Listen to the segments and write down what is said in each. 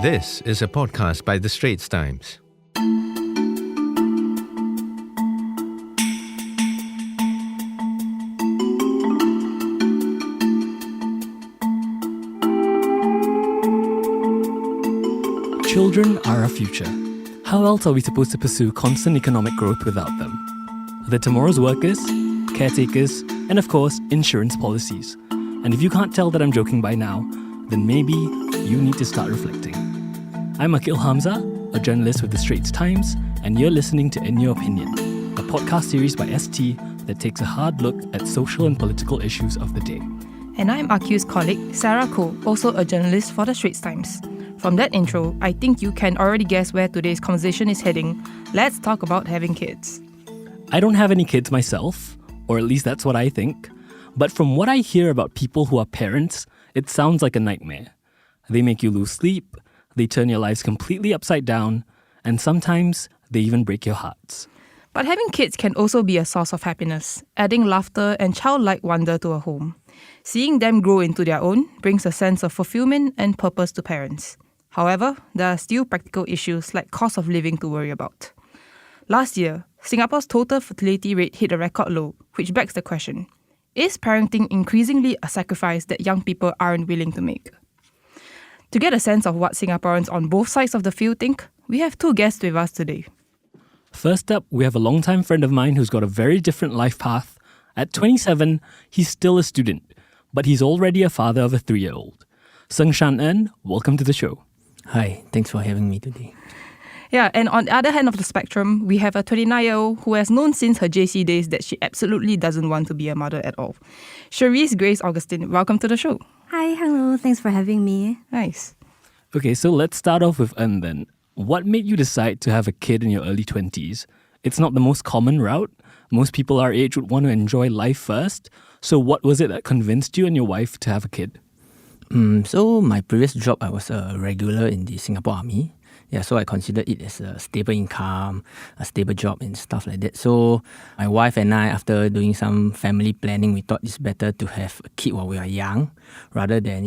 This is a podcast by the Straits Times. Children are our future. How else are we supposed to pursue constant economic growth without them? They're tomorrow's workers, caretakers, and of course, insurance policies. And if you can't tell that I'm joking by now, then maybe you need to start reflecting. I'm Aqil Hamzah, a journalist with the Straits Times, and you're listening to In Your Opinion, a podcast series by ST that takes a hard look at social and political issues of the day. And I'm Aqil's colleague, Sarah Koh, also a journalist for the Straits Times. From that intro, I think you can already guess where today's conversation is heading. Let's talk about having kids. I don't have any kids myself, or at least that's what I think. But from what I hear about people who are parents, it sounds like a nightmare. They make you lose sleep, they turn your lives completely upside down, and sometimes they even break your hearts. But having kids can also be a source of happiness, adding laughter and childlike wonder to a home. Seeing them grow into their own brings a sense of fulfilment and purpose to parents. However, there are still practical issues like cost of living to worry about. Last year, Singapore's total fertility rate hit a record low, which begs the question, is parenting increasingly a sacrifice that young people aren't willing to make? To get a sense of what Singaporeans on both sides of the field think, we have two guests with us today. First up, we have a longtime friend of mine who's got a very different life path. At 27, he's still a student, but he's already a father of a 3-year-old. Sng Shan En, welcome to the show. Hi, thanks for having me today. Yeah, and on the other hand of the spectrum, we have a 29-year-old who has known since her JC days that she absolutely doesn't want to be a mother at all. Charisse Grace Agustin, welcome to the show. Hi, hello. Thanks for having me. Nice. Okay, so let's start off with En then. What made you decide to have a kid in your early 20s? It's not the most common route. Most people our age would want to enjoy life first. So what was it that convinced you and your wife to have a kid? So my previous job, I was a regular in the Singapore Army. Yeah, so I considered it as a stable income, a stable job and stuff like that. So my wife and I, after doing some family planning, we thought it's better to have a kid while we are young rather than,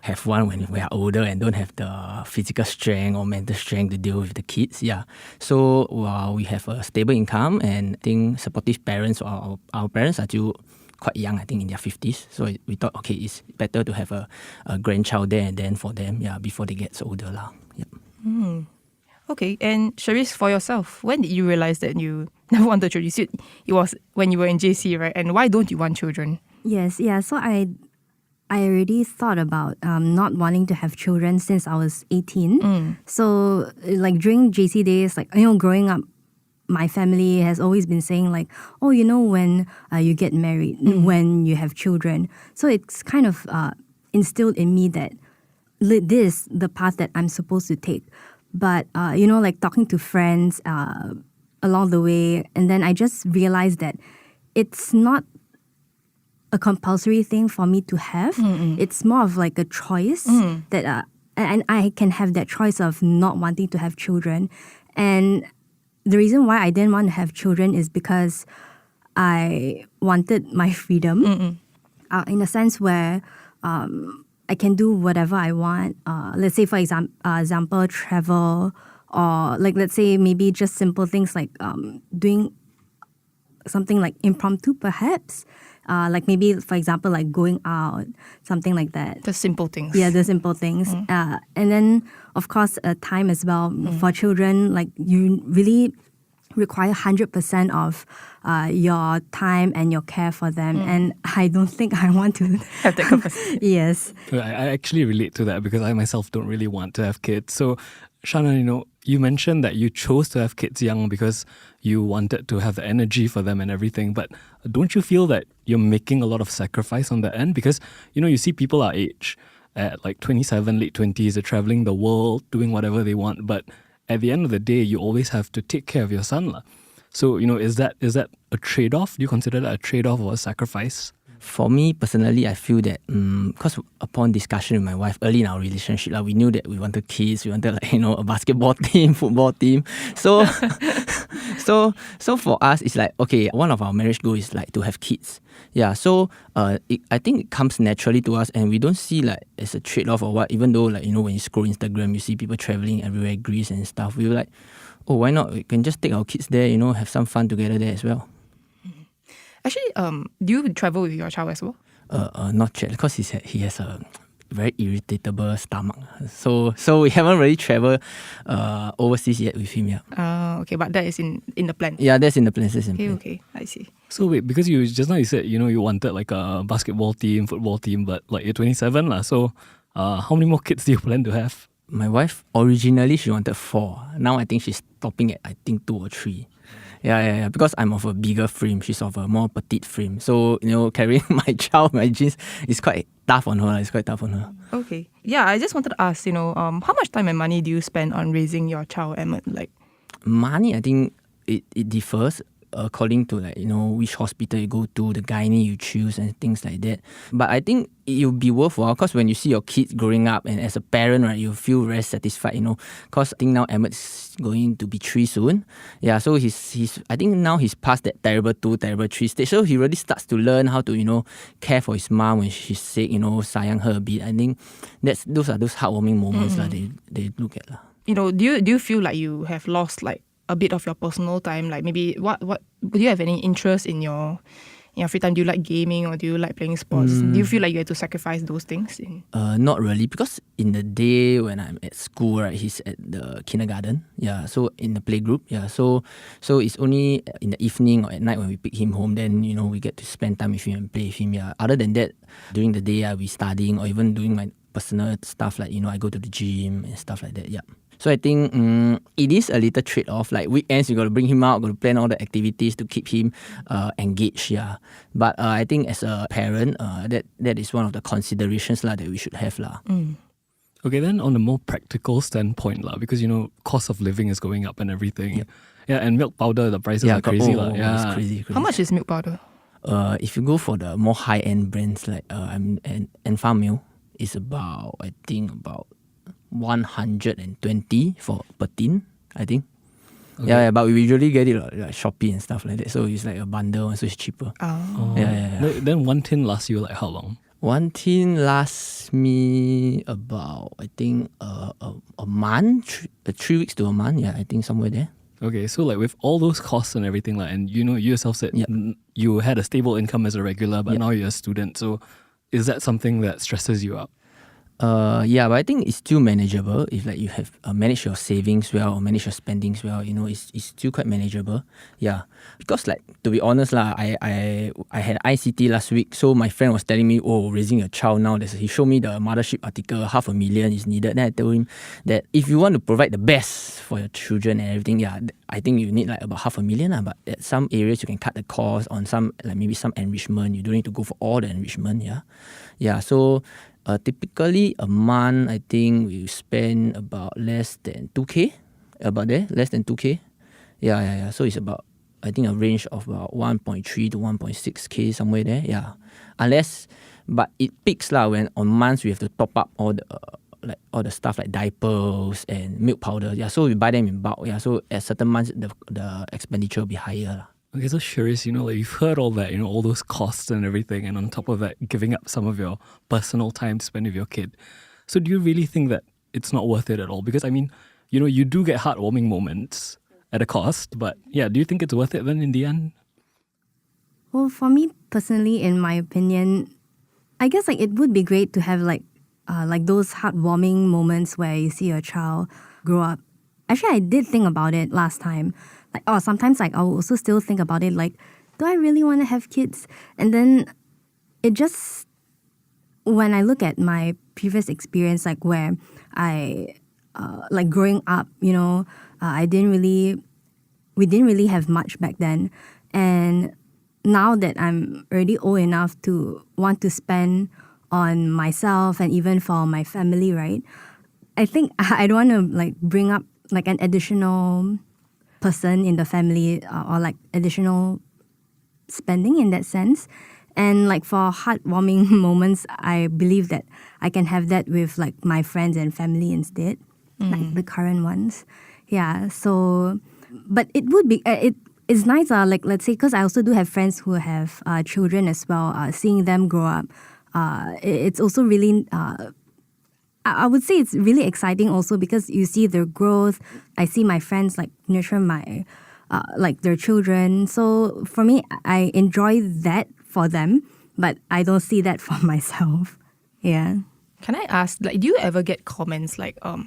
have one when we are older and don't have the physical strength or mental strength to deal with the kids. Yeah. So while we have a stable income and I think supportive parents, our parents are still quite young, I think in their 50s. So we thought, okay, it's better to have a grandchild there and then for them, before they get older. Yep. Okay, and Charisse, for yourself, when did you realize that you never wanted children? You said it was when you were in JC, right? And why don't you want children? Yes, yeah. So I already thought about not wanting to have children since I was 18. So like during JC days, growing up, my family has always been saying when you get married, when you have children. So it's kind of instilled in me that this is the path that I'm supposed to take. But, talking to friends along the way, and then I just realized that it's not a compulsory thing for me to have. It's more of like a choice that, and I can have that choice of not wanting to have children. And the reason why I didn't want to have children is because I wanted my freedom in a sense where I can do whatever I want. Let's say, for example, travel, or let's say maybe just simple things like doing something like impromptu perhaps. Maybe, for example, like going out, something like that. The simple things. Yeah, the simple things. And then, of course, time as well. For children, you really require 100% of your time and your care for them. And I don't think I want to have that capacity. Yes. I actually relate to that because I myself don't really want to have kids. So, Shana, you mentioned that you chose to have kids young because you wanted to have the energy for them and everything. But don't you feel that you're making a lot of sacrifice on the end? Because, you see people our age at 27, late 20s, they're traveling the world, doing whatever they want. But at the end of the day, you always have to take care of your son. So, is that a trade-off? Do you consider that a trade-off or a sacrifice? For me, personally, I feel that because upon discussion with my wife early in our relationship, we knew that we wanted kids, we wanted a basketball team, football team. So So for us, it's like, okay, one of our marriage goals is like to have kids. Yeah, so I think it comes naturally to us, and we don't see like as a trade-off or what, even though like, when you scroll Instagram, you see people traveling everywhere, Greece and stuff. We were like, oh, why not? We can just take our kids there, have some fun together there as well. Actually, do you travel with your child as well? Not yet, because he has a very irritable stomach. So we haven't really traveled overseas yet with him. Yeah. Okay, but that is in the plan. Yeah, that's in the plan. Okay, I see. So wait, because you just now you said you wanted like a basketball team, football team, but like you're 27 lah. So how many more kids do you plan to have? My wife originally she wanted 4. Now I think she's stopping at 2 or 3. Yeah. Because I'm of a bigger frame. She's of a more petite frame. So, carrying my child, my genes is quite tough on her. It's quite tough on her. Okay. Yeah, I just wanted to ask, how much time and money do you spend on raising your child, Emmett? Like, money, I think it differs according to like, which hospital you go to, the gynae you choose and things like that. But I think it'll be worthwhile because when you see your kids growing up and as a parent, right, you feel very satisfied, because I think now Emmett's going to be 3 soon. Yeah, so he's I think now he's past that terrible 2, terrible 3 stage. So he really starts to learn how to, care for his mom when she's sick, sayang her a bit. I think those are those heartwarming moments they look at. Do you feel like you have lost like a bit of your personal time? Like maybe what do you have any interest in your free time? Do you like gaming or do you like playing sports? Do you feel like you have to sacrifice those things? Not really, because in the day when I'm at school, right, he's at the kindergarten. Yeah, so in the playgroup. Yeah, so it's only in the evening or at night when we pick him home. Then we get to spend time with him and play with him. Yeah. Other than that, during the day I'll be studying or even doing my personal stuff like I go to the gym and stuff like that. Yeah. So I think it is a little trade-off. Like weekends, you got to bring him out, got to plan all the activities to keep him engaged. Yeah, but I think as a parent, that is one of the considerations that we should have . Okay, then on a more practical standpoint, because cost of living is going up and everything. Yep. Yeah, and milk powder, the prices are crazy. It's crazy. How much is milk powder? If you go for the more high-end brands like Enfa milk, it's about 120 for per tin, I think. Okay. Yeah, but we usually get it like Shopee and stuff like that. So it's like a bundle, so it's cheaper. Oh. Yeah. Then one tin lasts you like how long? One tin lasts me about, I think, a month, 3 weeks to a month. Yeah, I think somewhere there. Okay, so like with all those costs and everything, like, and you yourself said you had a stable income as a regular, but now you're a student. So is that something that stresses you out? Yeah, but I think it's still manageable if like you have managed your savings well or manage your spendings well. It's still quite manageable. Yeah, because like to be honest I had ICT last week, so my friend was telling me, raising a child now. He showed me the Mothership article, $500,000 is needed. Then I told him that if you want to provide the best for your children and everything, I think you need like about $500,000. But at some areas you can cut the cost on some, like maybe some enrichment. You don't need to go for all the enrichment. Yeah. So. Typically a month, I think we spend about less than 2K, about there, less than 2K. Yeah. So it's about, I think, a range of about 1.3 to 1.6K, somewhere there. Yeah, but it peaks when on months we have to top up all the stuff like diapers and milk powder. Yeah, so we buy them in bulk. Yeah, so at certain months the expenditure will be higher. Okay, so Charisse, like you've heard all that, all those costs and everything, and on top of that, giving up some of your personal time to spend with your kid. So do you really think that it's not worth it at all? Because I mean, you do get heartwarming moments at a cost, but yeah, do you think it's worth it then in the end? Well, for me personally, in my opinion, I guess like it would be great to have like those heartwarming moments where you see your child grow up. Actually, I did think about it last time. Sometimes I'll also still think about it, like, do I really want to have kids? And then it just, when I look at my previous experience, like where I, growing up, we didn't really have much back then. And now that I'm already old enough to want to spend on myself and even for my family, right? I think I don't want to like bring up like an additional person in the family or like additional spending in that sense. And like for heartwarming moments, I believe that I can have that with like my friends and family instead, like the current ones. Yeah, so But it would be it's nice. Like let's say, because I also do have friends who have children as well. Seeing them grow up, it's also really. I would say it's really exciting also because you see their growth. I see my friends like nurture my like their children. So for me, I enjoy that for them, but I don't see that for myself. Yeah. Can I ask, like, do you ever get comments like, oh,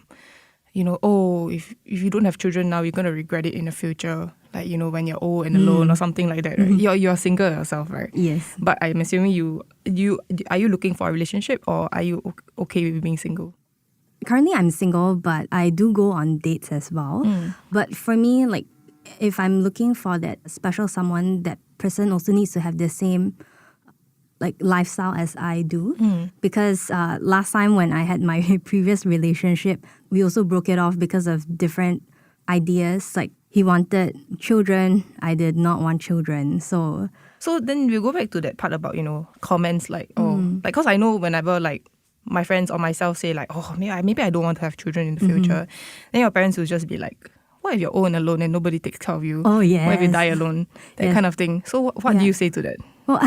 if you don't have children now, you're gonna regret it in the future, like, when you're old and alone or something like that, right? You're single yourself, right? Yes. But I'm assuming you are you looking for a relationship, or are you okay with being single? Currently, I'm single, but I do go on dates as well. But for me, like, if I'm looking for that special someone, that person also needs to have the same like lifestyle as I do. Because last time when I had my previous relationship, we also broke it off because of different ideas. Like he wanted children, I did not want children. So then we go back to that part about, comments like, like, because I know whenever like my friends or myself say like, oh, maybe I don't want to have children in the future, then your parents will just be like, what if you're old and alone and nobody takes care of you? Oh, yes. What if you die alone? That kind of thing. So what do you say to that? Well,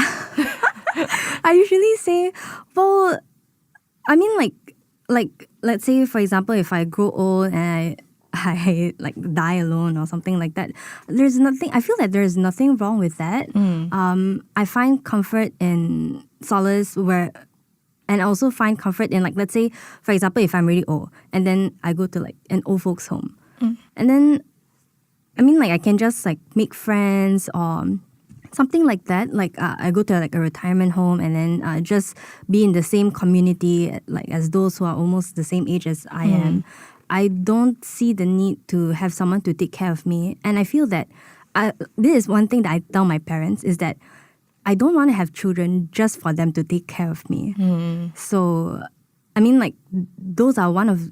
I usually say, well, I mean, like let's say, for example, if I grow old and I like die alone or something like that, I feel that there's nothing wrong with that. I find comfort in solace and I also find comfort in, like, let's say, for example, if I'm really old and then I go to like an old folks home, and then, I mean, like, I can just like make friends or something like that. Like I go to like a retirement home and then just be in the same community like as those who are almost the same age as I am. I don't see the need to have someone to take care of me. And I feel that this is one thing that I tell my parents is that I don't want to have children just for them to take care of me. So, I mean, like, those are one of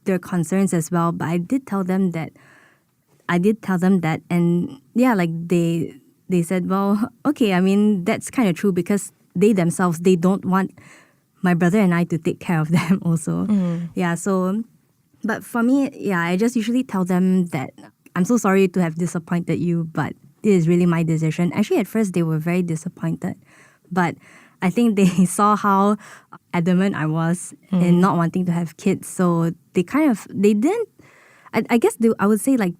their concerns as well. But I did tell them that. And yeah, like they said, well, okay, I mean, that's kind of true because they themselves, they don't want my brother and I to take care of them also. Yeah, so, but for me, yeah, I just usually tell them that I'm so sorry to have disappointed you, but it is really my decision. Actually, at first, they were very disappointed, but I think they saw how adamant I was in not wanting to have kids. So they didn't, I guess I would say like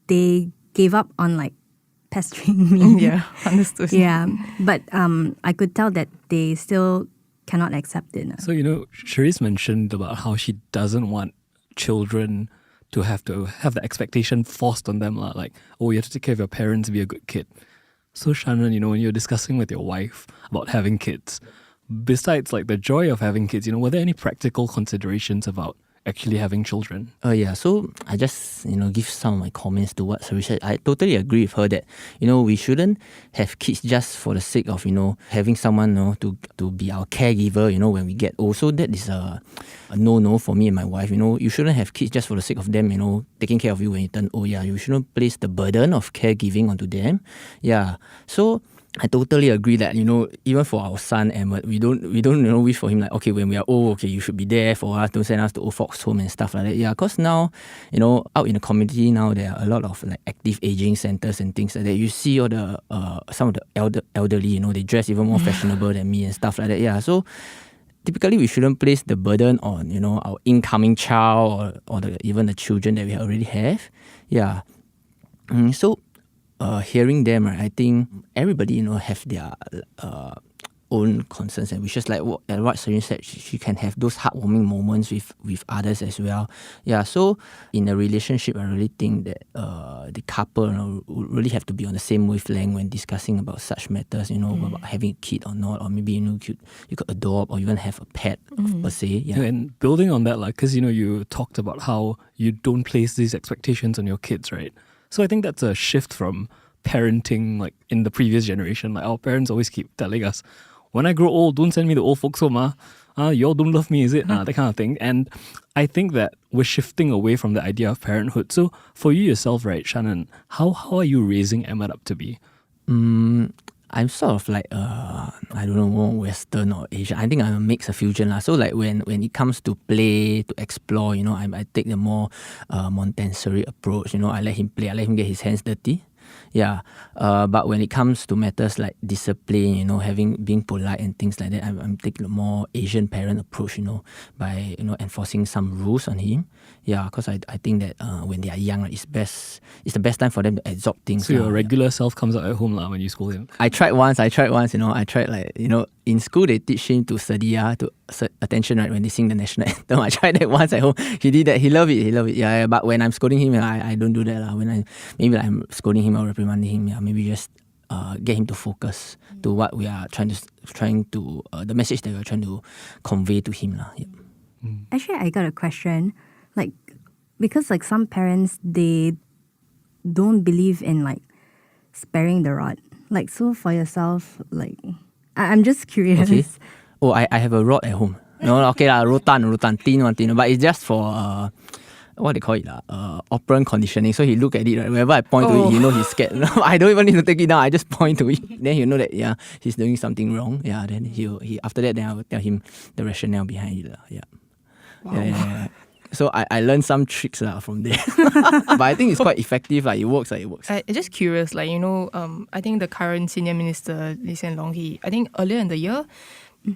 they gave up on like pestering me. Yeah, understood. Yeah, but I could tell that they still cannot accept it. So, Charisse mentioned about how she doesn't want children to have the expectation forced on them. Like, oh, you have to take care of your parents, be a good kid. So, Shannon, when you're discussing with your wife about having kids, besides like the joy of having kids, were there any practical considerations about actually having children? Yeah, so I just, give some of my comments to what Charisse said. I totally agree with her that, we shouldn't have kids just for the sake of, having someone, to be our caregiver, when we get old. So that is a no-no for me and my wife. You shouldn't have kids just for the sake of them, taking care of you when you turn old. Yeah, you shouldn't place the burden of caregiving onto them. Yeah, so I totally agree that, even for our son, Emmett, we don't wish for him like, okay, when we are old, okay, you should be there for us, don't send us to old folks home and stuff like that. Yeah, because now, out in the community now, there are a lot of like active aging centers and things like that. You see all the, some of the elderly, they dress even more fashionable than me and stuff like that. Yeah, so typically we shouldn't place the burden on, our incoming child or even the children that we already have. Yeah. So, hearing them, right, I think everybody, have their own concerns and wishes. Like what Serene said, she can have those heartwarming moments with others as well. Yeah, so in a relationship, I really think that the couple would really have to be on the same wavelength when discussing about such matters, about having a kid or not, or maybe, you could adopt or even have a pet per se. Yeah. And building on that, like, because, you talked about how you don't place these expectations on your kids, right? So I think that's a shift from parenting, like in the previous generation. Like our parents always keep telling us, when I grow old, don't send me to old folks home. You all don't love me, is it? That kind of thing. And I think that we're shifting away from the idea of parenthood. So for you yourself, right, Shannon, how are you raising Emmett up to be? I'm sort of like I don't know, more Western or Asian. I think I'm a mix, a fusion lah. So like when it comes to play, to explore, I take the more Montessori approach. I let him play, I let him get his hands dirty. Yeah, but when it comes to matters like discipline, being polite and things like that, I'm taking a more Asian parent approach, by enforcing some rules on him. Yeah, because I think that when they are young, right, it's the best time for them to absorb things. So your regular self comes out at home when you scold him. I tried once, I tried in school they teach him to study, to attention, right, when they sing the national anthem. I tried that once at home. He did that. He loved it. Yeah. But when I'm scolding him, I don't do that lah. When I'm scolding him or reprimanding him, maybe just get him to focus to what we are trying to the message that we're trying to convey to him lah. Yeah. Actually, I got a question. Like, because like some parents, they don't believe in like sparing the rod. Like, so for yourself, like, I'm just curious. Okay. Oh, I have a rod at home. No, okay lah, rotan, thin one, but it's just for what they call it operant conditioning. So he look at it, right? Whenever I point to it, he's scared. I don't even need to take it down. I just point to it. Then he'll know that he's doing something wrong. Yeah. Then he after that, then I will tell him the rationale behind it. Yeah. Wow. Yeah. So I learned some tricks from there. But I think it's quite effective. It works. I'm just curious, I think the current senior minister, Lee Hsien Loong, I think earlier in the year,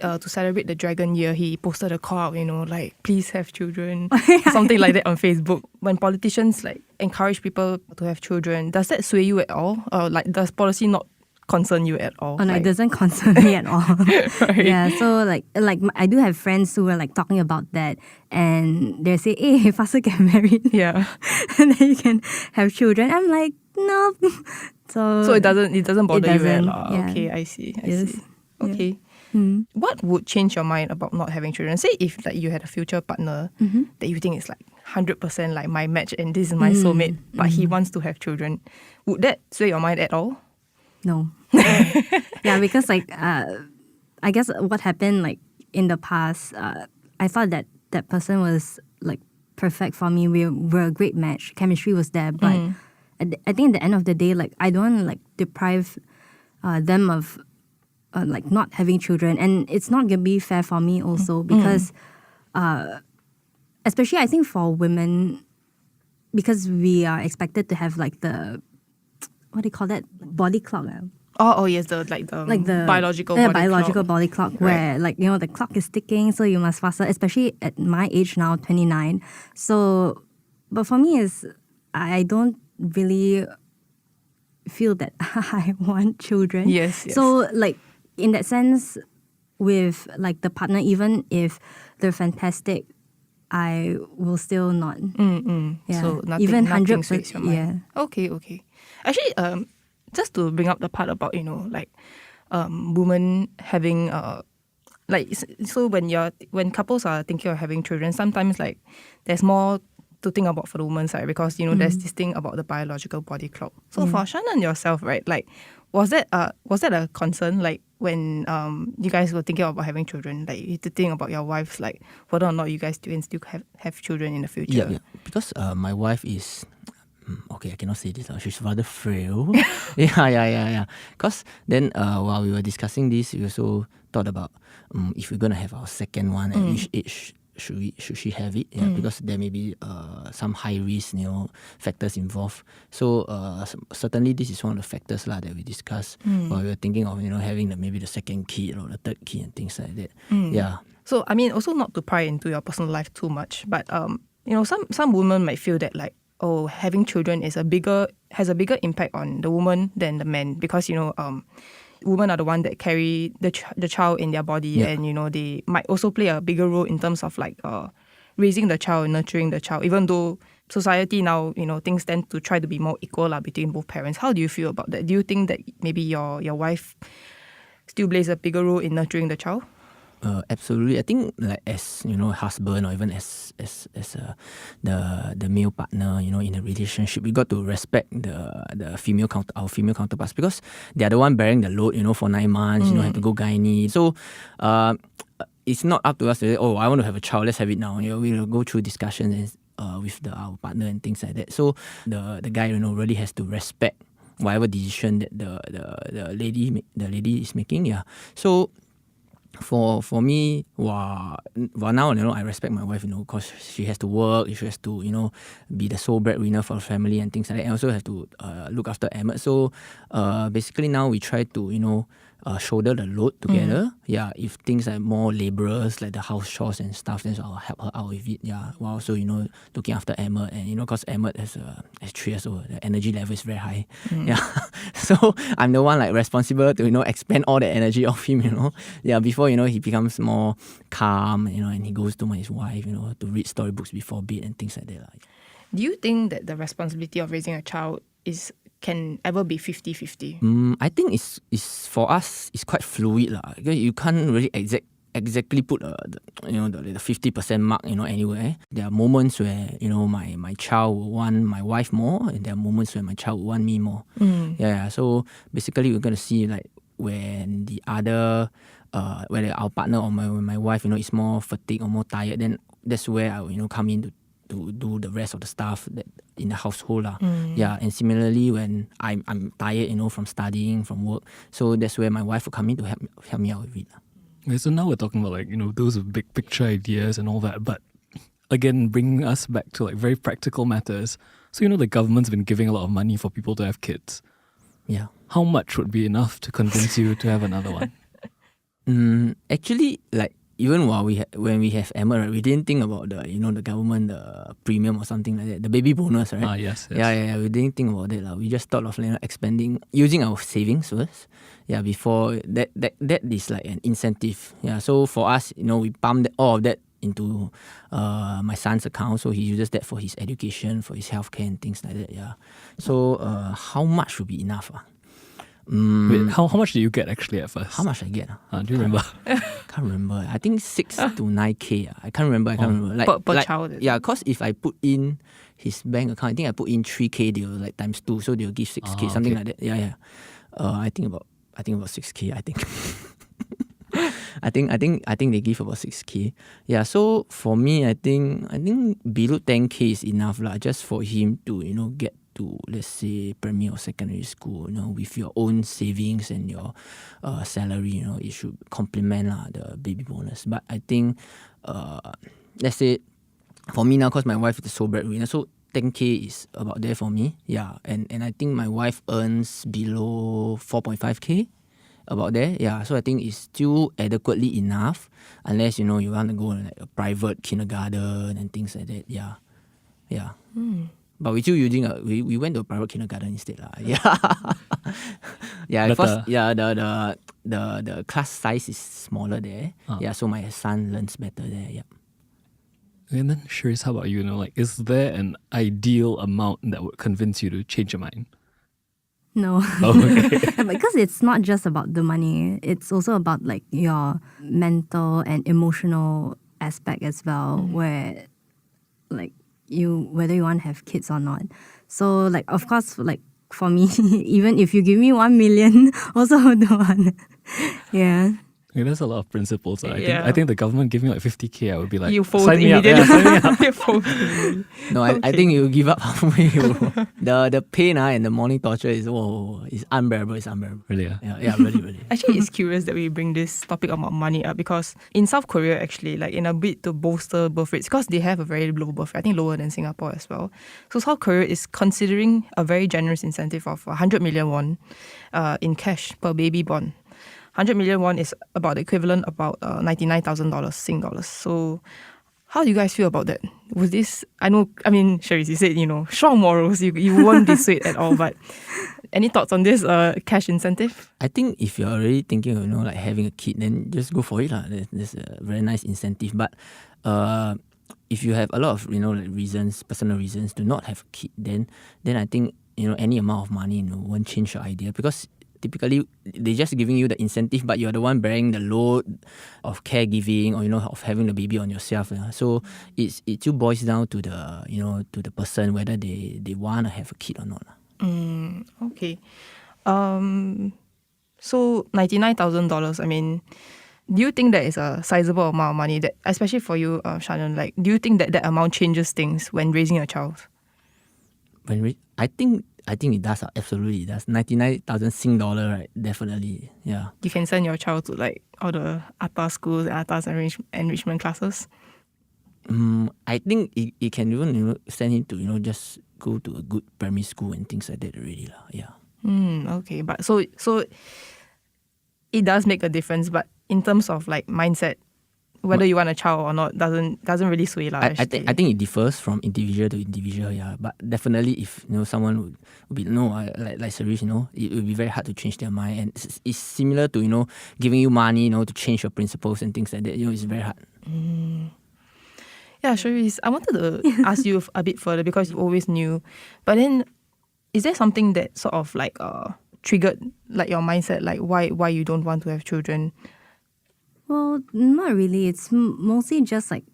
to celebrate the Dragon Year, he posted a call out, please have children, something like that on Facebook. When politicians encourage people to have children, does that sway you at all? Or does policy not concern you at all? Oh no, it doesn't concern me at all. Right. Yeah, so like I do have friends who are talking about that, and they say, "Hey, faster get married, yeah, and then you can have children." I'm like, no. So it doesn't bother you at all. Yeah. Okay, I see. Yes. Okay. Yeah. What would change your mind about not having children? Say if you had a future partner that you think is 100% my match and this is my soulmate, but he wants to have children, would that sway your mind at all? No. Yeah, because I guess what happened in the past, I thought that person was perfect for me. We were a great match. Chemistry was there, but I think at the end of the day, I don't want to deprive them of not having children, and it's not gonna be fair for me also because especially I think for women, because we are expected to have the what do you call that, body clock. Oh yes, the biological body clock where the clock is ticking, so you must faster, especially at my age now, 29. So but for me is I don't really feel that I want children. Yes. So in that sense, with the partner, even if they're fantastic, I will still not. Yeah. So even nothing sways your mind. Yeah. Okay. Actually, just to bring up the part about women having so when couples are thinking of having children, sometimes there's more to think about for the woman's side, because there's this thing about the biological body clock. So for Shannon yourself, right, was that a concern when you guys were thinking about having children, you had to think about your wife's whether or not you guys still have children in the future? Yeah. Because my wife is okay, I cannot say this. She's rather frail. Yeah. Because then while we were discussing this, we also thought about if we're gonna have our second one, at which age should she have it? Yeah, because there may be some high risk, factors involved. So certainly this is one of the factors that we discussed while we were thinking of having maybe the second kid or the third kid and things like that. Yeah. So I mean, also not to pry into your personal life too much, but some women might feel that having children has a bigger impact on the woman than the man, because women are the one that carry the child in their body, and they might also play a bigger role in terms of raising the child and nurturing the child, even though society now things tend to try to be more equal between both parents. How do you feel about that? Do you think that maybe your wife still plays a bigger role in nurturing the child? Absolutely. I think as husband, or even as the male partner, in a relationship, we got to respect our female counterparts, because they are the one bearing the load, for 9 months, have to go gynae. So it's not up to us to say, I want to have a child, let's have it now. We will go through discussions with our partner and things like that. So the guy really has to respect whatever decision that the lady is making. Yeah. So for me, now I respect my wife, because she has to work, she has to be the sole breadwinner for the family and things like that. And also have to look after Emmett. So basically now we try to shoulder the load together. Yeah, if things are more labourers like the house chores and stuff, then I'll help her out with it. Yeah, while also looking after Emmett, and because Emmett has 3 years old, the energy level is very high. Yeah, so I'm the one responsible to expend all the energy of him. Yeah, before he becomes more calm. And he goes to his wife. To read storybooks before bed and things like that. Do you think that the responsibility of raising a child can ever be 50-50? I think it's for us, it's quite fluid. You can't really exactly put the 50% mark anywhere. There are moments where my child will want my wife more, and there are moments where my child will want me more. Yeah, so basically we're going to see when the other whether our partner or my wife is more fatigued or more tired, then that's where I will come in to do the rest of the stuff that in the household. Yeah, and similarly when I'm tired, from studying, from work, so that's where my wife will come in to help me out with it. Okay, so now we're talking about those big picture ideas and all that, but again, bringing us back to very practical matters. So the government's been giving a lot of money for people to have kids. Yeah. How much would be enough to convince you to have another one? Actually, even when we have Emma, right, we didn't think about the government, the premium or something like that, the baby bonus, right? Yes. Yeah. We didn't think about that. We just thought of expanding, using our savings first. Yeah, before that is an incentive. Yeah, so for us, we pumped all of that into my son's account, so he uses that for his education, for his healthcare and things like that. Yeah. So how much would be enough? Wait, how much did you get actually at first? How much I get? Do you remember? Can't remember. I think 6 to 9K. I can't remember. Per child. Yeah, because if I put in his bank account, I think I put in 3K, they'll times 2, so they'll give 6K, something like that. Yeah. I think about 6K. I think they give about 6K. Yeah, so for me, I think below 10K is enough just for him to get to, let's say, primary or secondary school, with your own savings and your salary, it should complement the baby bonus. But I think, let's say, for me now, because my wife is the sole breadwinner, so 10K is about there for me. Yeah, and I think my wife earns below 4.5K, about there. Yeah, so I think it's still adequately enough, unless you want to go a private kindergarten and things like that. Yeah. But we still using we went to a private kindergarten instead. Yeah. Yeah, because the class size is smaller there. Yeah, so my son learns better there. Yeah. And then Charisse, how about you? Is there an ideal amount that would convince you to change your mind? No. Oh, okay. Because it's not just about the money. It's also about your mental and emotional aspect as well, where whether you want to have kids or not. So of course, for me, even if you give me 1 million, also don't want. Yeah. Okay, there's a lot of principles. I think the government giving 50K, I would be like, you fold sign me up. immediately. Yeah, sign me up. You fold. No, I think you give up halfway. The pain and the morning torture is unbearable. It's unbearable. Really? Yeah, really. Actually, it's curious that we bring this topic about money up, because in South Korea, actually, in a bid to bolster birth rates, because they have a very low birth rate, I think lower than Singapore as well. So South Korea is considering a very generous incentive of 100 million won in cash per baby born. 100 million won is about the equivalent about $99,000 Sing dollars. So how do you guys feel about that? Was this, Charisse, you said, strong morals, you won't dissuade at all, but any thoughts on this cash incentive? I think if you're already thinking of, having a kid, then just go for it. There's a very nice incentive. But if you have a lot of, reasons, personal reasons to not have a kid, then I think, any amount of money, won't change your idea, because typically they're just giving you the incentive, but you're the one bearing the load of caregiving or of having the baby on yourself. So it still boils down to the to the person whether they want to have a kid or not. Okay. So $99,000. Do you think that is a sizable amount of money? That, especially for you, Shannon, do you think that amount changes things when raising a child? I think I think it does. Absolutely, it does. 99,000 Sing dollar, right? Definitely, yeah. You can send your child to like all the atas schools and atas enrichment classes. I think it can even send him to just go to a good primary school and things like that already lah. Yeah. Okay, but so it does make a difference, but in terms of like mindset, whether you want a child or not doesn't really sway lah. I think it differs from individual to individual, yeah. But definitely, if someone would be like Charisse, it would be very hard to change their mind, and it's similar to giving you money, to change your principles and things like that. It's very hard. Yeah, Charisse, I wanted to ask you a bit further because you always knew, but then is there something that sort of like triggered like your mindset, like why you don't want to have children? Well, not really. It's mostly just like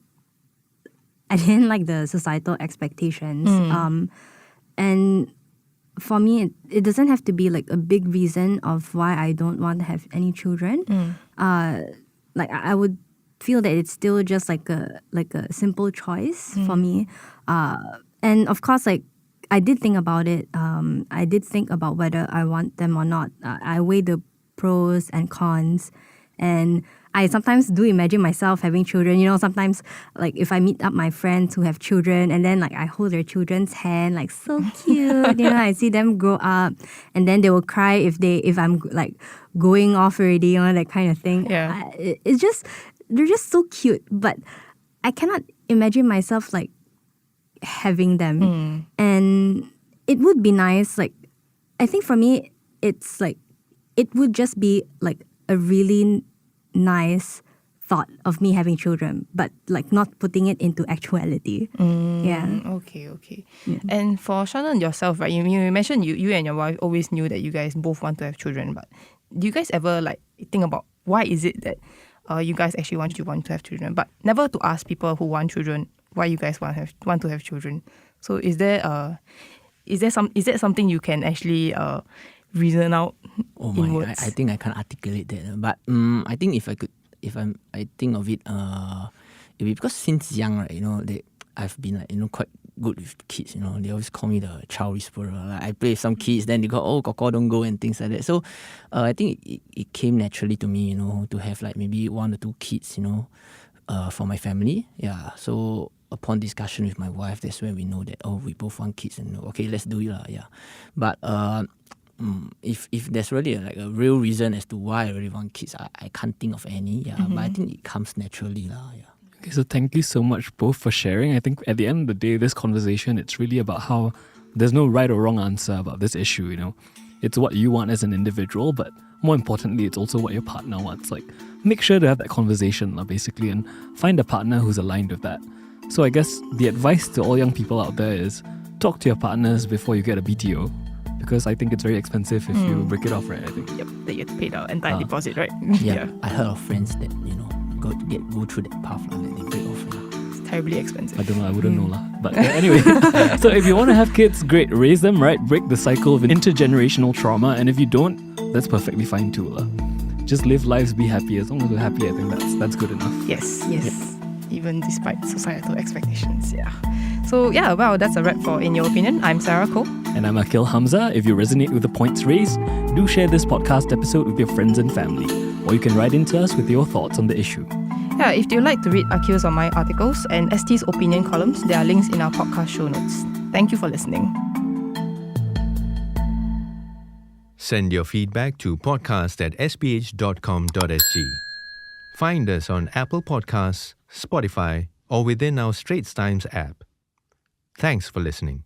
I didn't like the societal expectations. And for me, it doesn't have to be like a big reason of why I don't want to have any children. Like I would feel that it's still just like a simple choice for me. And of course, like I did think about it. I did think about whether I want them or not. I weigh the pros and cons, and I sometimes do imagine myself having children. Sometimes like if I meet up my friends who have children and then like I hold their children's hand, like so cute. I see them grow up and then they will cry if I'm like going off already, that kind of thing. Yeah. They're just so cute, but I cannot imagine myself like having them. And it would be nice. Like I think for me, it's like it would just be like a really nice thought of me having children, but like not putting it into actuality. Yeah. Okay. Yeah. And for Shan En yourself, right? You mentioned you and your wife always knew that you guys both want to have children, but do you guys ever like think about why is it that you guys actually want to have children, but never to ask people who want children why you guys want to have children? So is that something you can actually reason out in words? I think I can't articulate that, but I think if I think of it, it'll be because since young, right, I've been like quite good with kids. They always call me the child whisperer. Like I play with some kids, then they go, "Oh, Koko, don't go," and things like that. So I think it came naturally to me, to have like maybe 1 or 2 kids, for my family. Yeah. So upon discussion with my wife, that's when we know that we both want kids, and okay, let's do it lah. Yeah. But if there's really like a real reason as to why I really want kids, I can't think of any. Yeah. But I think it comes naturally lah. Yeah. Okay, so thank you so much both for sharing. I think at the end of the day, this conversation, it's really about how there's no right or wrong answer about this issue, It's what you want as an individual, but more importantly, it's also what your partner wants. Like, make sure to have that conversation, basically, and find a partner who's aligned with that. So I guess the advice to all young people out there is talk to your partners before you get a BTO, because I think it's very expensive if you break it off, right? I think. Yep, that you have to pay the entire deposit, right? Yeah. I heard of friends that, go through that path, like they break off. It's terribly expensive. I don't know, I wouldn't know lah. But anyway, so if you want to have kids, great, raise them, right? Break the cycle of intergenerational trauma, and if you don't, that's perfectly fine too lah. Just live lives, be happy. As long as we're happy, I think that's good enough. Yes. Even despite societal expectations, yeah. So yeah, well, that's a wrap for In Your Opinion. I'm Sarah Koh. And I'm Aqil Hamzah. If you resonate with the points raised, do share this podcast episode with your friends and family, or you can write into us with your thoughts on the issue. Yeah, if you'd like to read Aqil's or my articles and ST's opinion columns, there are links in our podcast show notes. Thank you for listening. Send your feedback to podcast@sph.com.sg. Find us on Apple Podcasts, Spotify, or within our Straits Times app. Thanks for listening.